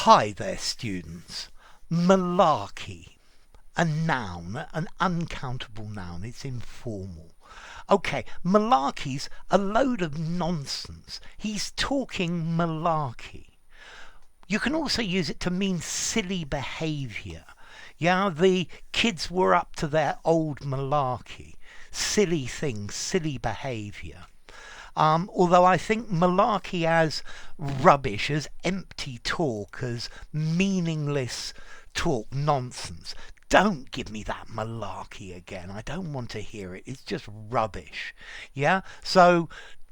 Hi there, students. Malarkey. A noun, an uncountable noun. It's informal. Okay, malarkey's a load of nonsense. He's talking malarkey. You can also use it to mean silly behaviour. Yeah, the kids were up to their old malarkey. Silly things, silly behaviour. Although I think malarkey as rubbish, as empty talk, as meaningless talk, nonsense. Don't give me that malarkey again. I don't want to hear it. It's just rubbish. Yeah? So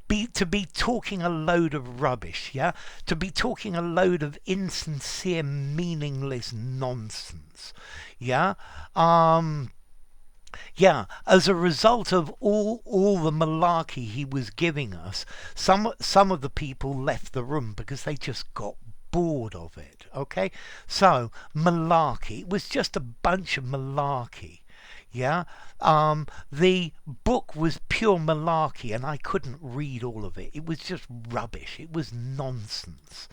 to be talking a load of rubbish, yeah? To be talking a load of insincere, meaningless nonsense. Yeah? Yeah, as a result of all the malarkey he was giving us, some of the people left the room because they just got bored of it. Okay, so malarkey, it was just a bunch of malarkey. Yeah, the book was pure malarkey, and I couldn't read all of it. It was just rubbish. It was nonsense.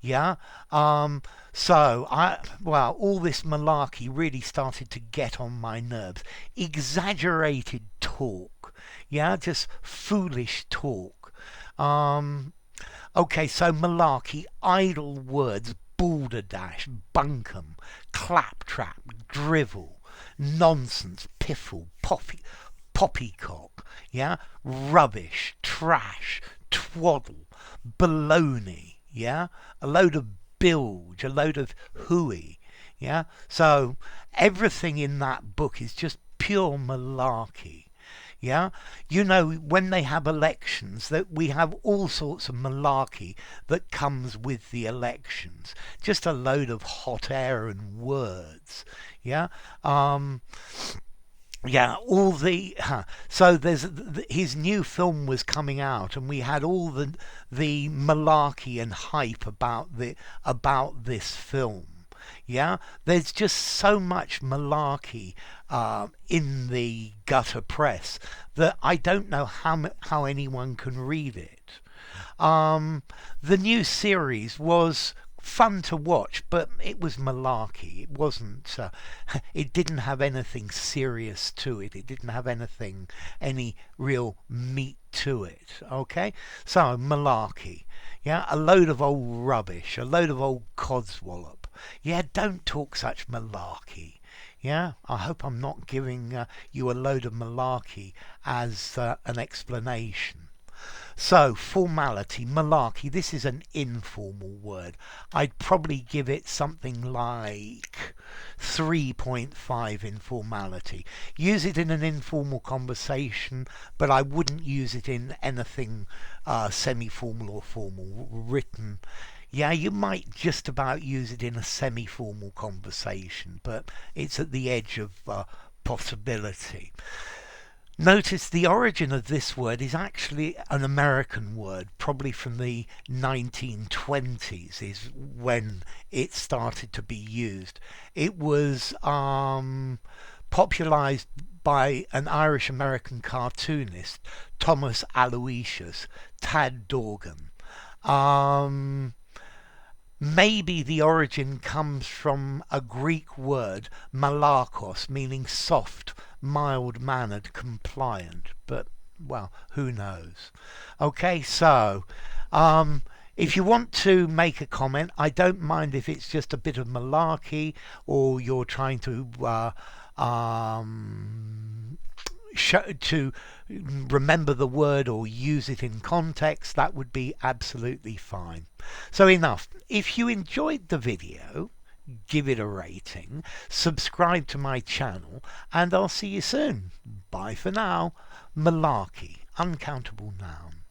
Yeah. Well, all this malarkey really started to get on my nerves. Exaggerated talk. Yeah, just foolish talk. Okay, so malarkey, idle words, balderdash, bunkum, claptrap, drivel, nonsense, piffle, poppycock, yeah, rubbish, trash, twaddle, baloney, yeah, a load of bilge, a load of hooey, yeah. So everything in that book is just pure malarkey. Yeah, you know, when they have elections, that we have all sorts of malarkey that comes with the elections. Just a load of hot air and words. Yeah. Yeah, all the so his new film was coming out, and we had all the malarkey and hype about this film. Yeah, there's just so much malarkey in the gutter press that I don't know how anyone can read it. The new series was fun to watch, but it was malarkey. It wasn't. It didn't have anything serious to it. It didn't have any real meat to it. Okay, so malarkey. Yeah, a load of old rubbish, a load of old codswallop. Yeah, don't talk such malarkey. Yeah, I hope I'm not giving you a load of malarkey as an explanation. So, formality, malarkey, this is an informal word. I'd probably give it something like 3.5 in formality. Use it in an informal conversation, but I wouldn't use it in anything semi-formal or formal, written. Yeah, you might just about use it in a semi-formal conversation, but it's at the edge of possibility. Notice the origin of this word is actually an American word, probably from the 1920s is when it started to be used. It was popularized by an Irish-American cartoonist, Thomas Aloysius, Tad Dorgan. Maybe the origin comes from a Greek word, malarkos, meaning soft, mild-mannered, compliant. But, well, who knows? Okay, so, if you want to make a comment, I don't mind if it's just a bit of malarkey or you're trying to to remember the word or use it in context. That would be absolutely fine. So enough. If you enjoyed the video, give it a rating, subscribe to my channel, and I'll see you soon. Bye for now. Malarkey, uncountable noun.